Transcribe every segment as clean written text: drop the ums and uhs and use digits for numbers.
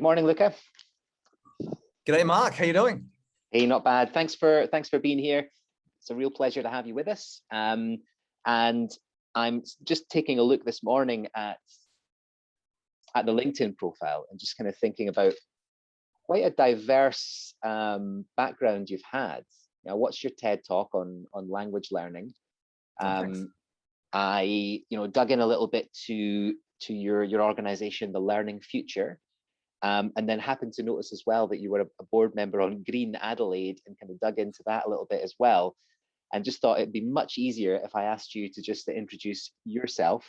morning, Louka. G'day, Mark. How you doing? Hey, not bad. Thanks for being here. It's a real pleasure to have you with us. And I'm just taking a look this morning at the LinkedIn profile and just kind of thinking about quite a diverse background you've had. Now, what's your TED talk on language learning? I dug in a little bit to your organization, the Learning Future. And then happened to notice as well that you were a board member on Green Adelaide, and kind of dug into that a little bit as well. And just thought it'd be much easier if I asked you to just introduce yourself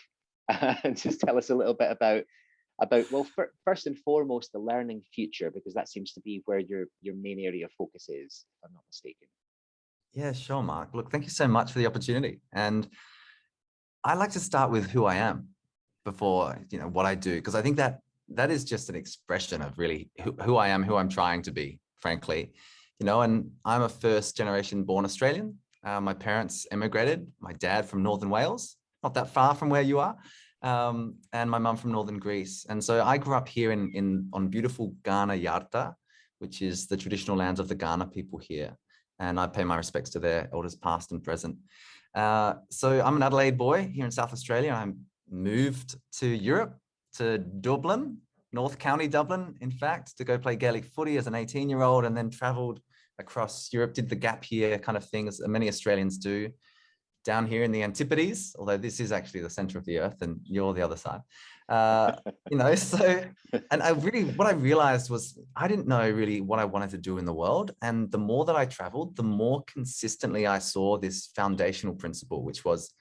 and just tell us a little bit about well, first and foremost, the Learning Future, because that seems to be where your main area of focus is, if I'm not mistaken. Yeah, sure, Mark. Look, thank you so much for the opportunity. And I like to start with who I am before, what I do, because I think that is just an expression of really who I am, who I'm trying to be, frankly, and I'm a first generation born Australian. My parents immigrated, my dad from Northern Wales, not that far from where you are, and my mum from Northern Greece. And so I grew up here on beautiful Ghana Yarta, which is the traditional lands of the Ghana people here. And I pay my respects to their elders past and present. So I'm an Adelaide boy here in South Australia. I moved to Europe, to Dublin, North County Dublin, in fact, to go play Gaelic footy as an 18-year-old, and then traveled across Europe, did the gap year kind of thing, as many Australians do, down here in the Antipodes, although this is actually the center of the earth and you're the other side. What I realized was I didn't know really what I wanted to do in the world. And the more that I traveled, the more consistently I saw this foundational principle, which was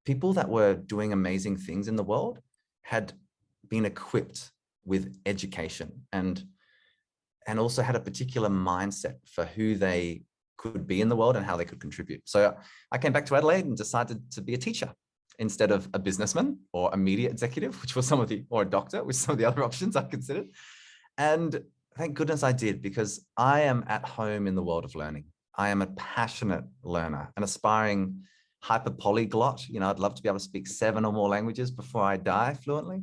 people that were doing amazing things in the world had been equipped with education and also had a particular mindset for who they could be in the world and how they could contribute. So I came back to Adelaide and decided to be a teacher instead of a businessman or a media executive, or a doctor, which some of the other options I considered. And thank goodness I did, because I am at home in the world of learning. I am a passionate learner, an aspiring hyper polyglot. I'd love to be able to speak 7 or more languages before I die fluently.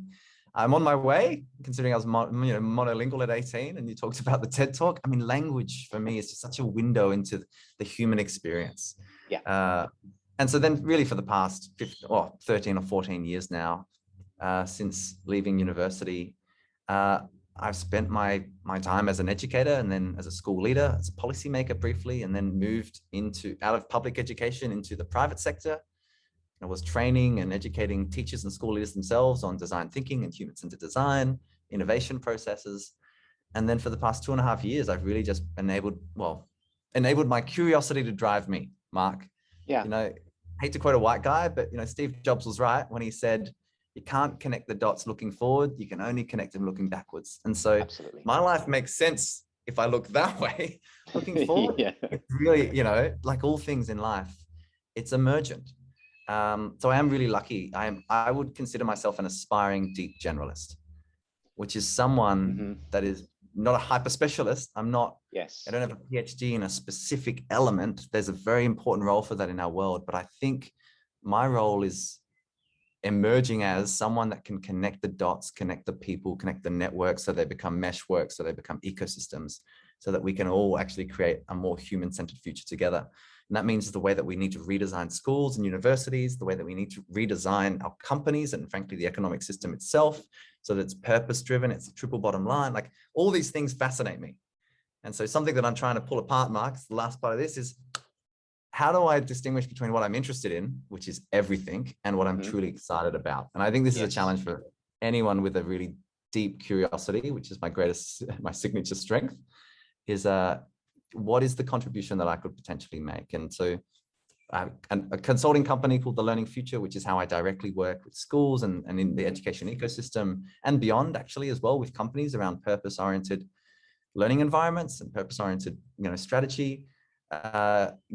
I'm on my way, considering I was monolingual at 18, and you talked about the TED talk. I mean, language for me is just such a window into the human experience. Yeah. And so then really for the past 13 or 14 years now, since leaving university, I've spent my time as an educator and then as a school leader, as a policymaker briefly, and then moved out of public education into the private sector. I was training and educating teachers and school leaders themselves on design thinking and human-centered design, innovation processes. And then for the past 2.5 years, I've really just enabled my curiosity to drive me, Mark. Yeah. Hate to quote a white guy, but Steve Jobs was right when he said, you can't connect the dots looking forward, you can only connect them looking backwards. And so Absolutely. My life makes sense if I look that way. Looking forward, Yeah. It's really, like all things in life, it's emergent. So I am really lucky. I would consider myself an aspiring deep generalist, which is someone that is not a hyper specialist. I don't have a PhD in a specific element. There's a very important role for that in our world. But I think my role is emerging as someone that can connect the dots, connect the people, connect the networks, so they become meshworks, so they become ecosystems, so that we can all actually create a more human-centered future together. And that means the way that we need to redesign schools and universities, the way that we need to redesign our companies and frankly, the economic system itself, so that it's purpose-driven, it's a triple bottom line. Like all these things fascinate me. And so something that I'm trying to pull apart, Mark, the last part of this is, how do I distinguish between what I'm interested in, which is everything, and what I'm truly excited about? And I think this is a challenge for anyone with a really deep curiosity, which is my signature strength, is what is the contribution that I could potentially make? And so a consulting company called The Learning Future, which is how I directly work with schools and in the education ecosystem and beyond, actually, as well, with companies around purpose-oriented learning environments and purpose-oriented strategy.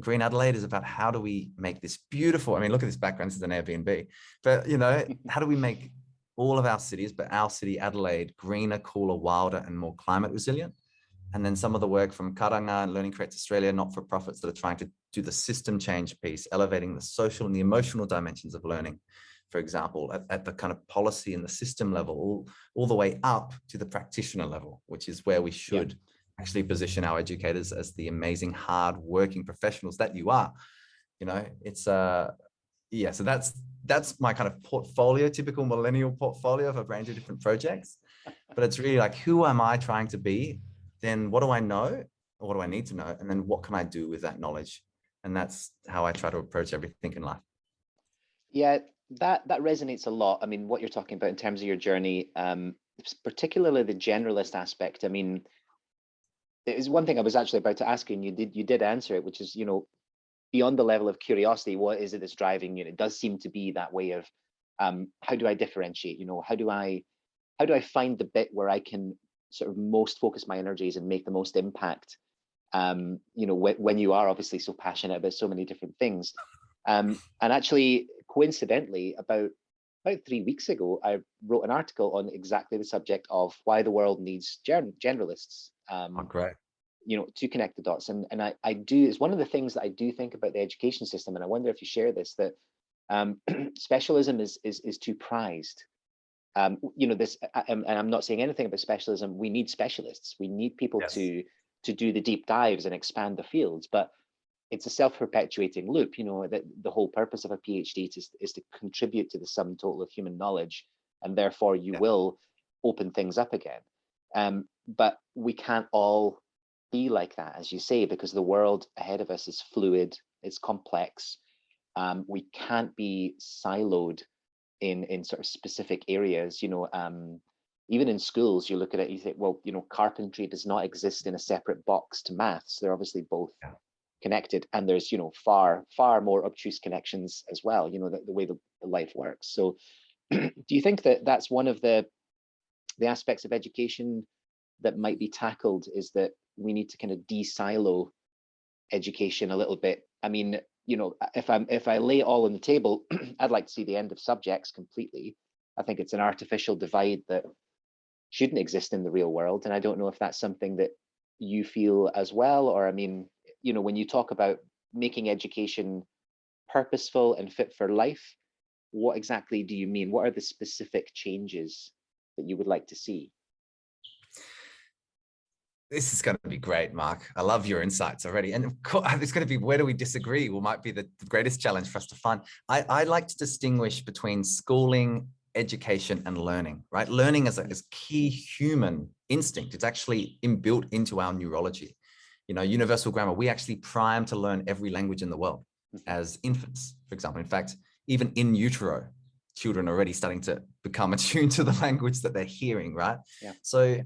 Green Adelaide is about how do we make this beautiful, look at this background, this is an Airbnb, but how do we make all of our cities, but our city, Adelaide, greener, cooler, wilder, and more climate resilient? And then some of the work from Karanga and Learning Creates Australia, not-for-profits that are trying to do the system change piece, elevating the social and the emotional dimensions of learning, for example, at the kind of policy and the system level, all the way up to the practitioner level, which is where we should actually position our educators as the amazing, hard-working professionals that you are. You know, it's yeah, so that's my kind of portfolio, typical millennial portfolio of a range of different projects. But it's really like, who am I trying to be? Then what do I know? Or what do I need to know? And then what can I do with that knowledge? And that's how I try to approach everything in life. Yeah, that resonates a lot. I mean, what you're talking about in terms of your journey, particularly the generalist aspect. I mean, it is one thing I was actually about to ask you, and you did answer it, which is, you know, beyond the level of curiosity, what is it that's driving you? And it does seem to be that way of, how do I differentiate? You know, how do I find the bit where I can sort of most focus my energies and make the most impact? You know, when you are obviously so passionate about so many different things. And actually, coincidentally, about 3 weeks ago, I wrote an article on exactly the subject of why the world needs generalists. Oh, great. You know, to connect the dots. And I do, it's one of the things that I do think about the education system, and I wonder if you share this, that specialism is too prized. You know, this, and I'm not saying anything about specialism. We need specialists. We need people to do the deep dives and expand the fields, but it's a self-perpetuating loop. You know, that the whole purpose of a PhD is to contribute to the sum total of human knowledge, and therefore you will open things up again. But we can't all be like that, as you say, because the world ahead of us is fluid, it's complex. We can't be siloed in sort of specific areas. You know, even in schools, you look at it, you think, well, you know, carpentry does not exist in a separate box to maths. They're obviously both connected, and there's, you know, far more obtuse connections as well, you know, the way the life works. So do you think that that's one of the aspects of education that might be tackled, is that we need to kind of de-silo education a little bit? I mean, you know, if I lay it all on the table, I'd like to see the end of subjects completely. I think it's an artificial divide that shouldn't exist in the real world. And I don't know if that's something that you feel as well, or, I mean, you know, when you talk about making education purposeful and fit for life, what exactly do you mean? What are the specific changes that you would like to see? This is going to be great, Mark. I love your insights already. And of course, it's going to be, where do we disagree? Well, might be the greatest challenge for us to find. I like to distinguish between schooling, education, and learning, right? Learning is a key human instinct. It's actually inbuilt into our neurology. You know, universal grammar, we actually prime to learn every language in the world as infants, for example. In fact, even in utero, children are already starting to become attuned to the language that they're hearing, right? So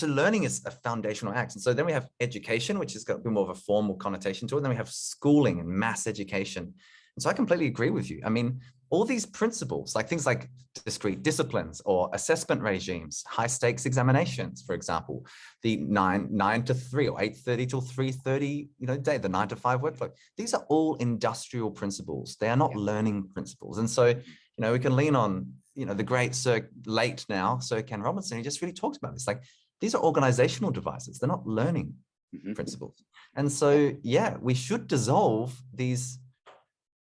learning is a foundational act. And so then we have education, which has got a bit more of a formal connotation to it. And then we have schooling and mass education. And so I completely agree with you. I mean, all these principles, like things like discrete disciplines or assessment regimes, high stakes examinations, for example, the 9 to 3 or 8:30 till 3:30, you know, day, the 9 to 5 workflow. These are all industrial principles. They are not learning principles. And so, you know, we can lean on, you know, the great Sir Ken Robinson, he just really talks about this. Like, these are organizational devices. They're not learning principles. And so, yeah, we should dissolve these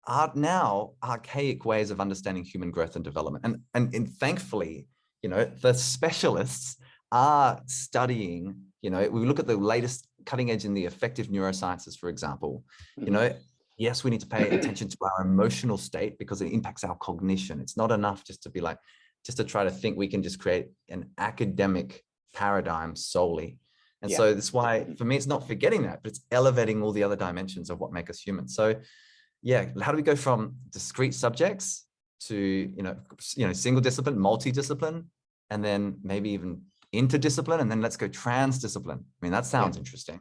are now archaic ways of understanding human growth and development. And thankfully, you know, the specialists are studying, you know, we look at the latest cutting edge in the affective neurosciences, for example, you know, yes, we need to pay attention to our emotional state because it impacts our cognition. It's not enough just to be like, just to try to think we can just create an academic paradigm solely. And so that's why, for me, it's not forgetting that, but it's elevating all the other dimensions of what make us human. So yeah, how do we go from discrete subjects to, you know, single discipline, multidiscipline, and then maybe even interdiscipline, and then let's go transdiscipline. I mean, that sounds interesting.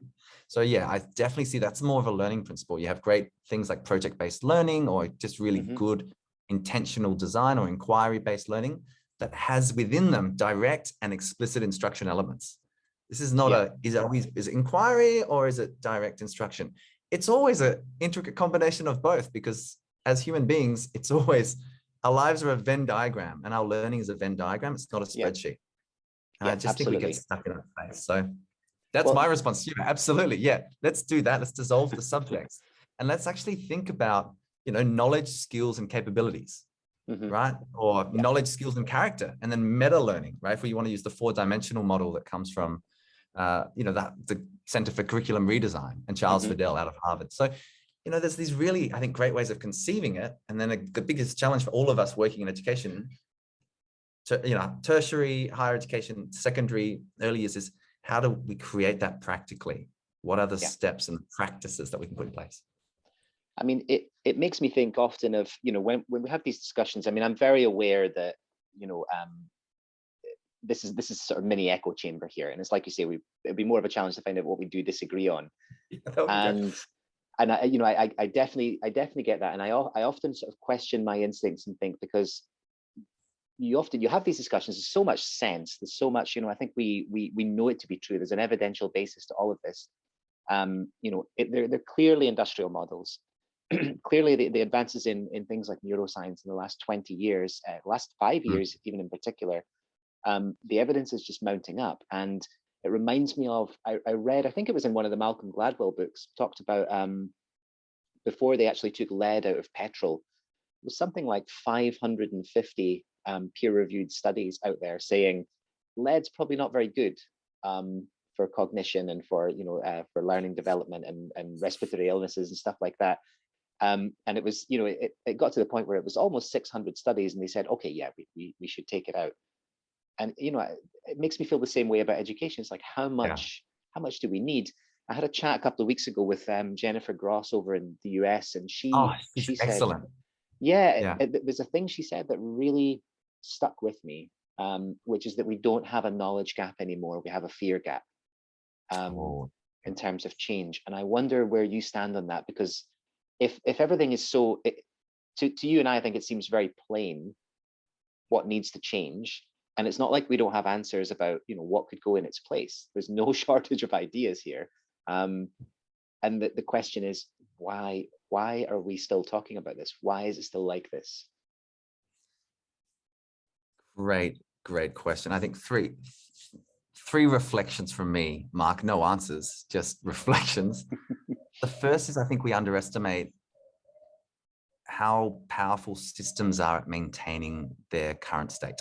So yeah, I definitely see that's more of a learning principle. You have great things like project-based learning, or just really good intentional design or inquiry-based learning that has within them direct and explicit instruction elements. This is not is it inquiry or is it direct instruction? It's always an intricate combination of both, because as human beings, it's always, our lives are a Venn diagram and our learning is a Venn diagram. It's not a spreadsheet. And I just think we get stuck in that place. So That's Well, my response to you. Absolutely. Yeah. Let's do that. Let's dissolve the subjects and let's actually think about, knowledge, skills, and capabilities, right? Or yeah. knowledge, skills, and character, and then meta learning, right? If we want to use the 4-dimensional model that comes from, the Center for Curriculum Redesign and Charles Fidel out of Harvard. So, there's these really, I think, great ways of conceiving it. And then the biggest challenge for all of us working in education, tertiary, higher education, secondary, early years, is how do we create that practically? What are the steps and practices that we can put in place? I mean, it makes me think often of, when we have these discussions, I mean, I'm very aware that, this is sort of mini echo chamber here. And it's like you say, it'd be more of a challenge to find out what we do disagree on. And I definitely get that. And I often sort of question my instincts and think, because you have these discussions, there's so much sense, there's so much, I think we know it to be true. There's an evidential basis to all of this. They're clearly industrial models. Clearly the advances in things like neuroscience in the last 20 years, last 5 years, even in particular, the evidence is just mounting up. And it reminds me of, I read, I think it was in one of the Malcolm Gladwell books, talked about before they actually took lead out of petrol, it was something like 550 peer-reviewed studies out there saying lead's probably not very good for cognition and for for learning development and respiratory illnesses and stuff like that. And it was, it got to the point where it was almost 600 studies, and they said, okay, yeah, we should take it out. And it makes me feel the same way about education. It's like, how much do we need? I had a chat a couple of weeks ago with Jennifer Gross over in the US, and she said, excellent. There's a thing she said that really stuck with me, which is that we don't have a knowledge gap anymore. We have a fear gap in terms of change. And I wonder where you stand on that, because if everything is so, to you and I think it seems very plain what needs to change. And it's not like we don't have answers about, what could go in its place. There's no shortage of ideas here. And the question is, why are we still talking about this? Why is it still like this? Great question. I think three reflections from me, Mark. No answers, just reflections. The first is, I think we underestimate how powerful systems are at maintaining their current state,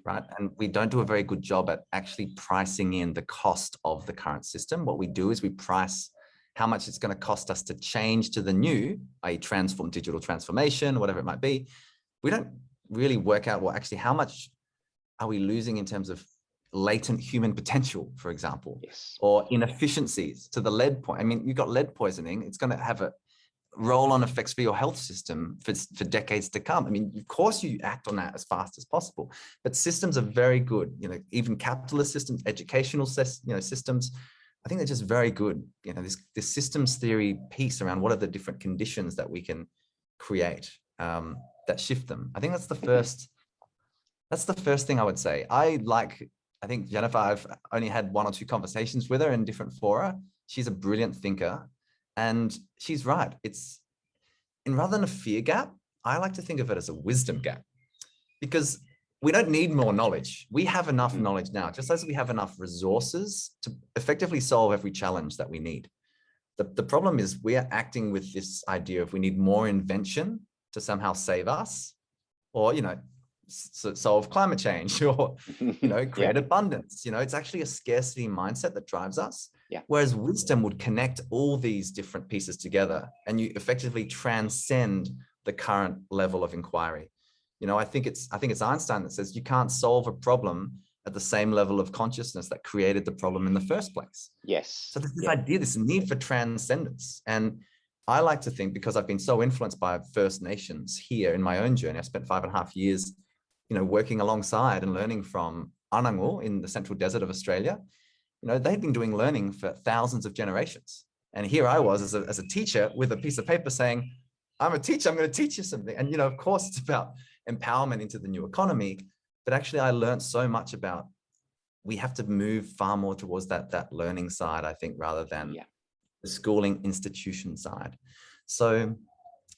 right? And we don't do a very good job at actually pricing in the cost of the current system. What we do is we price how much it's going to cost us to change to the new, i.e. digital transformation, whatever it might be. We don't really work out, well, actually, how much are we losing in terms of latent human potential, for example, or inefficiencies to the lead point. I mean, you've got lead poisoning. It's going to have a roll-on effects for your health system for decades to come. I mean, of course you act on that as fast as possible, but systems are very good. Even capitalist systems, educational systems, I think they're just very good. This systems theory piece around what are the different conditions that we can create that shift them. I think that's the first. That's the first thing I would say. I think Jennifer, I've only had 1 or 2 conversations with her in different fora. She's a brilliant thinker, and she's right. Rather than a fear gap, I like to think of it as a wisdom gap, because we don't need more knowledge. We have enough knowledge now, just as we have enough resources to effectively solve every challenge that we need. The problem is we are acting with this idea of we need more invention to somehow save us, or, solve climate change, or, create abundance. It's actually a scarcity mindset that drives us. Whereas wisdom would connect all these different pieces together, and you effectively transcend the current level of inquiry. I think it's Einstein that says you can't solve a problem at the same level of consciousness that created the problem in the first place. Yes. So there's this idea, this need for transcendence. And I like to think, because I've been so influenced by First Nations here in my own journey, I spent 5.5 years working alongside and learning from Anangu in the central desert of Australia. They've been doing learning for thousands of generations. And here I was as a teacher with a piece of paper saying, I'm a teacher, I'm going to teach you something. And, of course, it's about empowerment into the new economy. But actually, I learned so much about, we have to move far more towards that learning side, I think, rather than the schooling institution side. So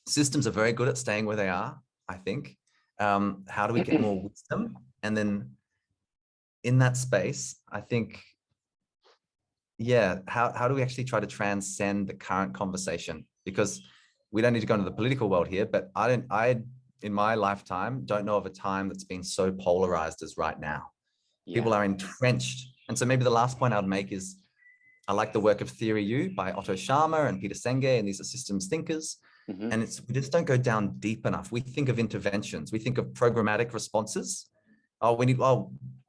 systems are very good at staying where they are, I think. How do we get more wisdom? And then in that space, I think yeah, how do we actually try to transcend the current conversation? Because we don't need to go into the political world here, but I in my lifetime don't know of a time that's been so polarized as right now. Yeah. People are entrenched. And so maybe the last point I would make is I like the work of Theory U by Otto Scharmer and Peter Senge, and these are systems thinkers. Mm-hmm. And we just don't go down deep enough. We think of interventions. We think of programmatic responses. Oh,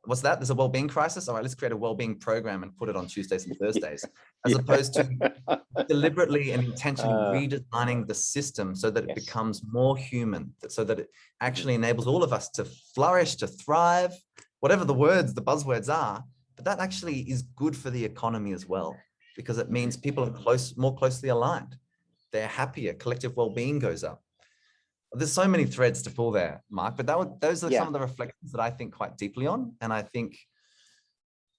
what's that? There's a well-being crisis. All right, let's create a well-being program and put it on Tuesdays and Thursdays, as Yeah. opposed to deliberately and intentionally redesigning the system so that it Yes. becomes more human, so that it Mm-hmm. actually enables all of us to flourish, to thrive, whatever the buzzwords are. But that actually is good for the economy as well, because it means people are more closely aligned. They're happier, collective well-being goes up. There's so many threads to pull there, Mark, but those are some of the reflections that I think quite deeply on. And I think,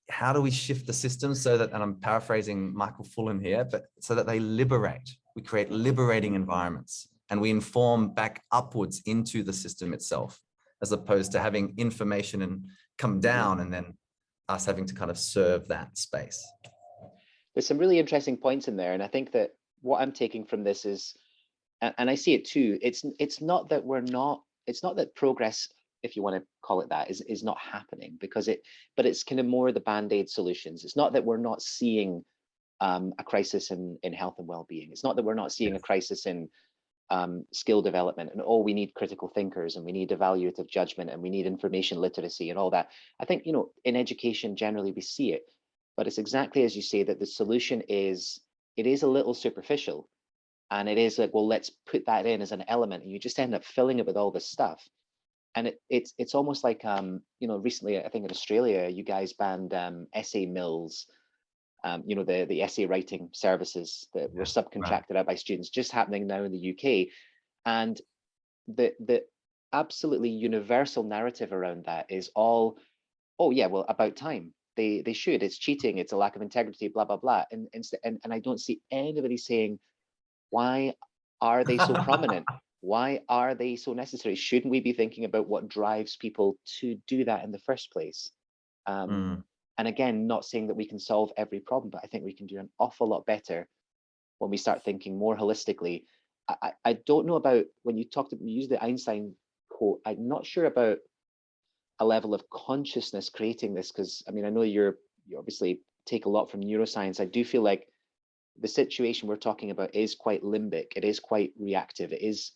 how do we shift the system so that, and I'm paraphrasing Michael Fullan here, but so that they liberate, we create liberating environments and we inform back upwards into the system itself, as opposed to having information and come down and then us having to kind of serve that space. There's some really interesting points in there. And I think that what I'm taking from this is, and I see it too, it's not that it's not that progress, if you want to call it that, is not happening, but it's kind of more the Band-Aid solutions. It's not that we're not seeing a crisis in health and well-being. It's not that we're not seeing a crisis in skill development, and we need critical thinkers, and we need evaluative judgment, and we need information literacy and all that. I think, in education generally we see it, but it's exactly as you say, that the solution is, it is a little superficial. And it is like, well, let's put that in as an element, and you just end up filling it with all this stuff. And it's almost like, recently, I think in Australia, you guys banned essay mills, the essay writing services that were subcontracted out by students, just happening now in the UK. And the absolutely universal narrative around that is all, oh yeah, well, about time. They should. It's cheating. It's a lack of integrity. Blah blah blah. And I don't see anybody saying, why are they so prominent? Why are they so necessary? Shouldn't we be thinking about what drives people to do that in the first place? And again, not saying that we can solve every problem, but I think we can do an awful lot better when we start thinking more holistically. I don't know about, when you used the Einstein quote, I'm not sure about a level of consciousness creating this, because I mean, I know you obviously take a lot from neuroscience. I do feel like the situation we're talking about is quite limbic. It is quite reactive. It is,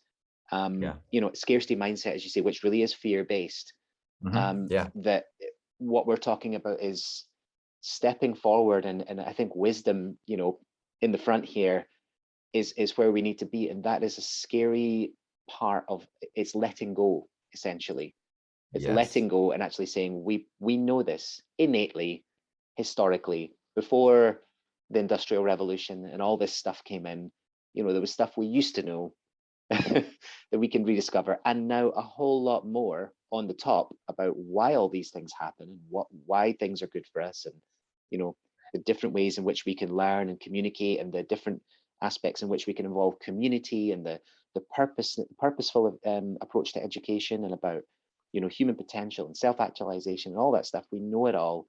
scarcity mindset, as you say, which really is fear-based. That what we're talking about is stepping forward, and I think wisdom, in the front here is where we need to be. And that is a scary part of it's letting go, essentially. It's letting go and actually saying, we know this innately, historically, before the Industrial Revolution and all this stuff came in. There was stuff we used to know that we can rediscover, and now a whole lot more on the top about why all these things happen and why things are good for us, and the different ways in which we can learn and communicate, and the different aspects in which we can involve community, and the purposeful approach to education, and about human potential and self-actualization and all that stuff. We know it all.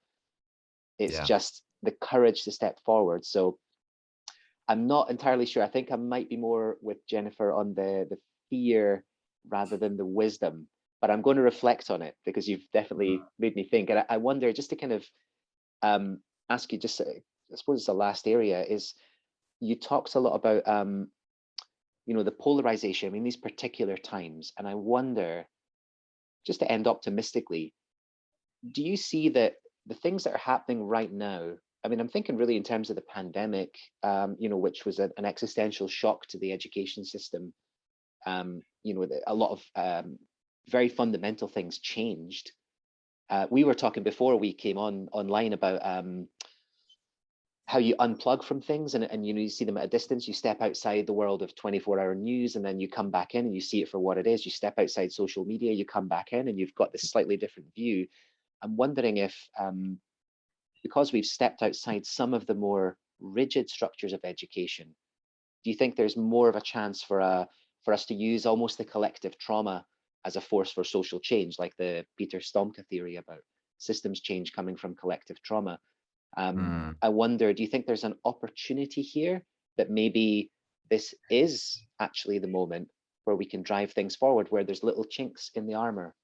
It's just the courage to step forward. So I'm not entirely sure. I think I might be more with Jennifer on the fear rather than the wisdom, but I'm going to reflect on it, because you've definitely made me think. And I wonder, just to kind of ask you, just I suppose it's the last area, is you talked a lot about the polarization, I mean, these particular times. And I wonder, just to end optimistically, do you see that the things that are happening right now, I mean, I'm thinking really in terms of the pandemic, which was an existential shock to the education system. A lot of very fundamental things changed. We were talking before we came online about how you unplug from things, and you see them at a distance. You step outside the world of 24-hour news, and then you come back in and you see it for what it is. You step outside social media, you come back in, and you've got this slightly different view. I'm wondering if, because we've stepped outside some of the more rigid structures of education, do you think there's more of a chance for us to use almost the collective trauma as a force for social change, like the Peter Stomka theory about systems change coming from collective trauma? I wonder, do you think there's an opportunity here that maybe this is actually the moment where we can drive things forward, where there's little chinks in the armor?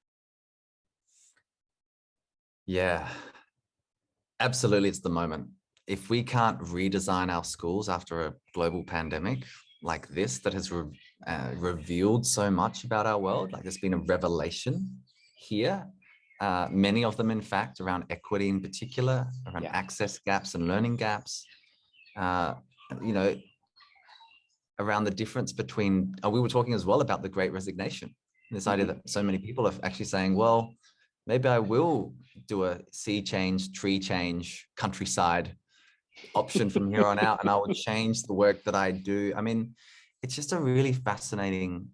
Yeah, absolutely. It's the moment. If we can't redesign our schools after a global pandemic like this that has revealed so much about our world, like there's been a revelation here, many of them, in fact, around equity in particular, around access gaps and learning gaps, you know, around the difference between, we were talking as well about the Great Resignation, this idea that so many people are actually saying, well, maybe I will do a sea change, tree change, countryside option from here on out, and I will change the work that I do. I mean, it's just a really fascinating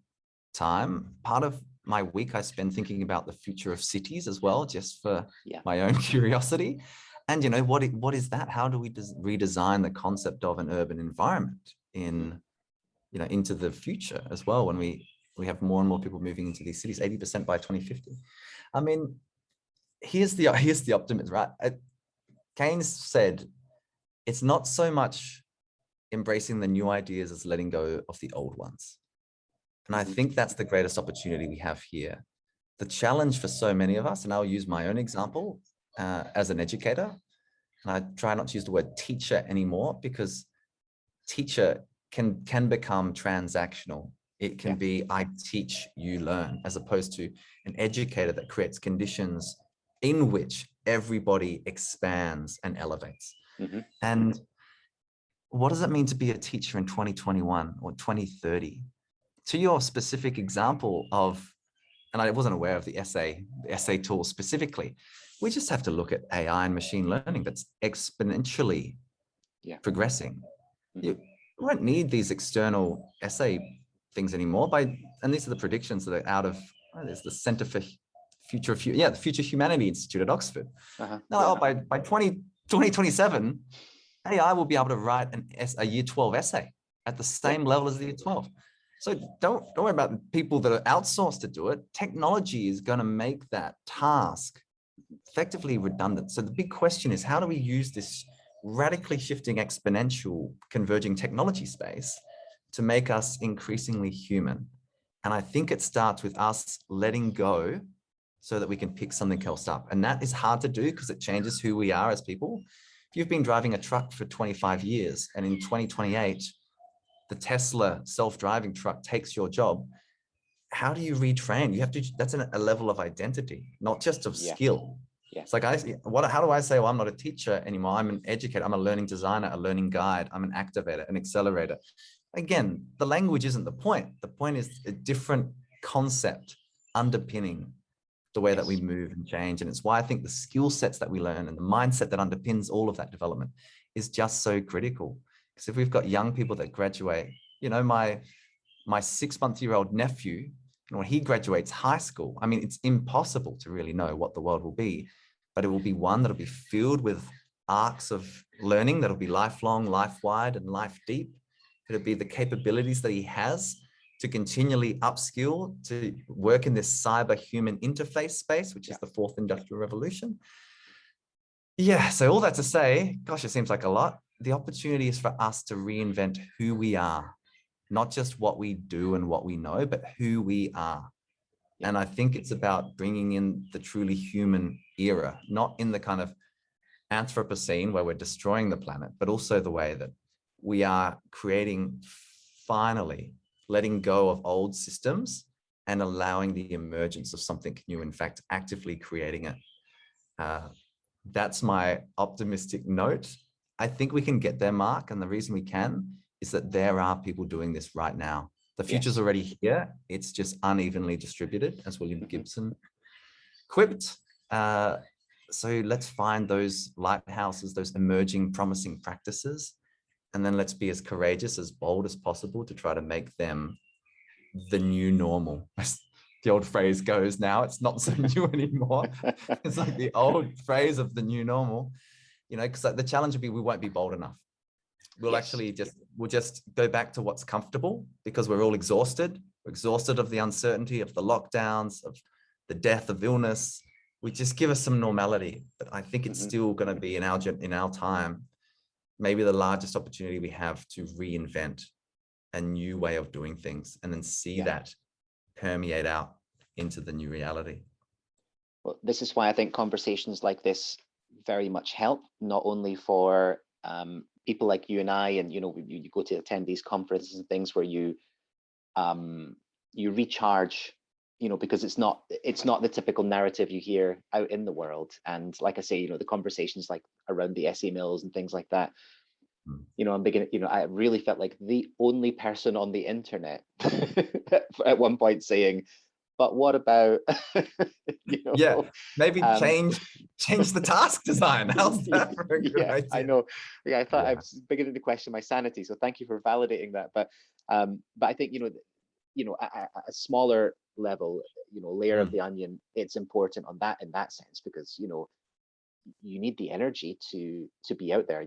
time. Part of my week I spend thinking about the future of cities as well, just for my own curiosity. And, you know, what is that? How do we redesign the concept of an urban environment in, you know, into the future as well, when we have more and more people moving into these cities, 80% by 2050. I mean, here's the optimism, right? Keynes said, it's not so much embracing the new ideas as letting go of the old ones. And I think that's the greatest opportunity we have here. The challenge for so many of us, and I'll use my own example as an educator, and I try not to use the word teacher anymore, because teacher can become transactional. It can be, I teach, you learn, as opposed to an educator that creates conditions in which everybody expands and elevates. And what does it mean to be a teacher in 2021 or 2030? To your specific example of, and I wasn't aware of the essay tool specifically, we just have to look at AI and machine learning that's exponentially progressing. You won't need these external essay things anymore. And these are the predictions that are out of, there's the Center for the Future Humanity Institute at Oxford. Now, by 2027, AI will be able to write a year 12 essay at the same level as the year 12. So don't worry about the people that are outsourced to do it. Technology is going to make that task effectively redundant. So the big question is, how do we use this radically shifting, exponential, converging technology space to make us increasingly human? And I think it starts with us letting go so that we can pick something else up. And that is hard to do because it changes who we are as people. If you've been driving a truck for 25 years and in 2028, the Tesla self-driving truck takes your job, how do you retrain? You have to, that's a level of identity, not just of skill. It's like, how do I say, well, I'm not a teacher anymore. I'm an educator. I'm a learning designer, a learning guide. I'm an activator, an accelerator. Again, the language isn't the point. The point is a different concept underpinning the way that we move and change. And it's why I think the skill sets that we learn and the mindset that underpins all of that development is just so critical. Because if we've got young people that graduate, you know, my 6-month-old nephew, when he graduates high school, I mean, it's impossible to really know what the world will be, but it will be one that'll be filled with arcs of learning that'll be lifelong, life-wide, and life deep. It'll be the capabilities that he has to continually upskill, to work in this cyber-human interface space, which is the fourth industrial revolution. Yeah, so all that to say, gosh, it seems like a lot. The opportunity is for us to reinvent who we are, not just what we do and what we know, but who we are. And I think it's about bringing in the truly human era, not in the kind of Anthropocene where we're destroying the planet, but also the way that we are creating, finally, letting go of old systems and allowing the emergence of something new, in fact, actively creating it. That's my optimistic note. I think we can get there, Mark. And the reason we can is that there are people doing this right now. The future's already here. It's just unevenly distributed, as William Gibson quipped. So let's find those lighthouses, those emerging, promising practices, and then let's be as courageous, as bold as possible to try to make them the new normal. As the old phrase goes now, it's not so new anymore. It's like the old phrase of the new normal, you know, because the challenge will be we won't be bold enough. We'll actually we'll just go back to what's comfortable because we're all exhausted. We're exhausted of the uncertainty, of the lockdowns, of the death, of illness. we just give us some normality. But I think it's still going to be in our time, maybe the largest opportunity we have to reinvent a new way of doing things, and then see that permeate out into the new reality. Well, this is why I think conversations like this very much help, not only for people like you and I, and you go to attend these conferences and things where you recharge, because it's not the typical narrative you hear out in the world. And like I say, the conversations like around the essay mills and things like that, I'm beginning, I really felt like the only person on the internet at one point saying, but what about, maybe change the task design. How's that for a good idea? I know. Yeah, I thought I was beginning to question my sanity. So thank you for validating that. But I think, at a smaller level, layer of the onion, it's important in that sense, because, you need the energy to be out there.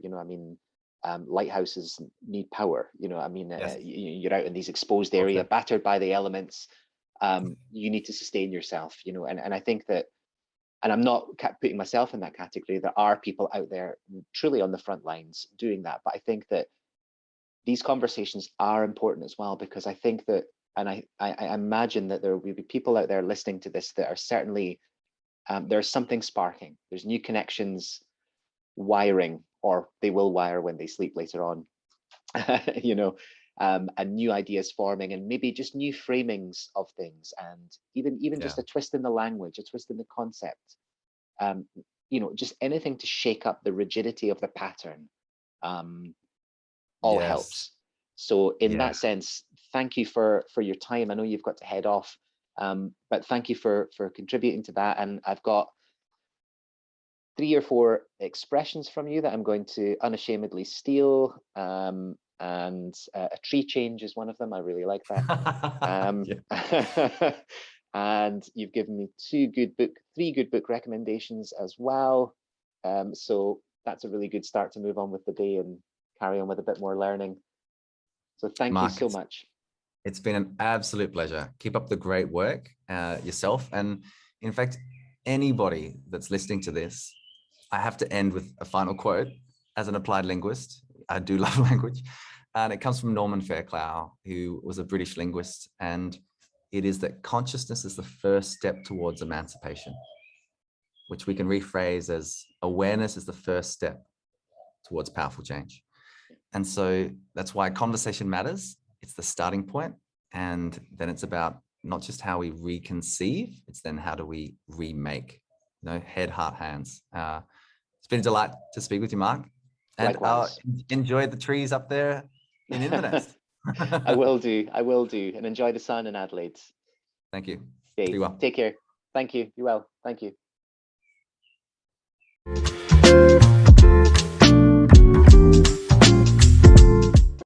Lighthouses need power. You're out in these exposed area, battered by the elements. You need to sustain yourself, and I think that, and I'm not putting myself in that category, there are people out there truly on the front lines doing that. But I think that these conversations are important as well, because I think that, and I imagine that there will be people out there listening to this that are certainly, there's something sparking, there's new connections wiring, or they will wire when they sleep later on, and new ideas forming, and maybe just new framings of things, and even just a twist in the language, a twist in the concept, just anything to shake up the rigidity of the pattern, all helps. So in that sense, thank you for your time. I know you've got to head off, but thank you for contributing to that. And I've got 3 or 4 expressions from you that I'm going to unashamedly steal. And a tree change is one of them. I really like that. And you've given me 3 good book recommendations as well. So that's a really good start to move on with the day and carry on with a bit more learning. So thank you so much. It's been an absolute pleasure. Keep up the great work yourself. And in fact, anybody that's listening to this, I have to end with a final quote. As an applied linguist, I do love language. And it comes from Norman Fairclough, who was a British linguist. And it is that consciousness is the first step towards emancipation, which we can rephrase as awareness is the first step towards powerful change. And so that's why conversation matters. It's the starting point. And then it's about not just how we reconceive, it's then how do we remake, head, heart, hands. It's been a delight to speak with you, Mark. And enjoy the trees up there in Inverness. I will do. And enjoy the sun in Adelaide. Thank you. Okay. Be well. Take care. Thank you. Be well. Thank you.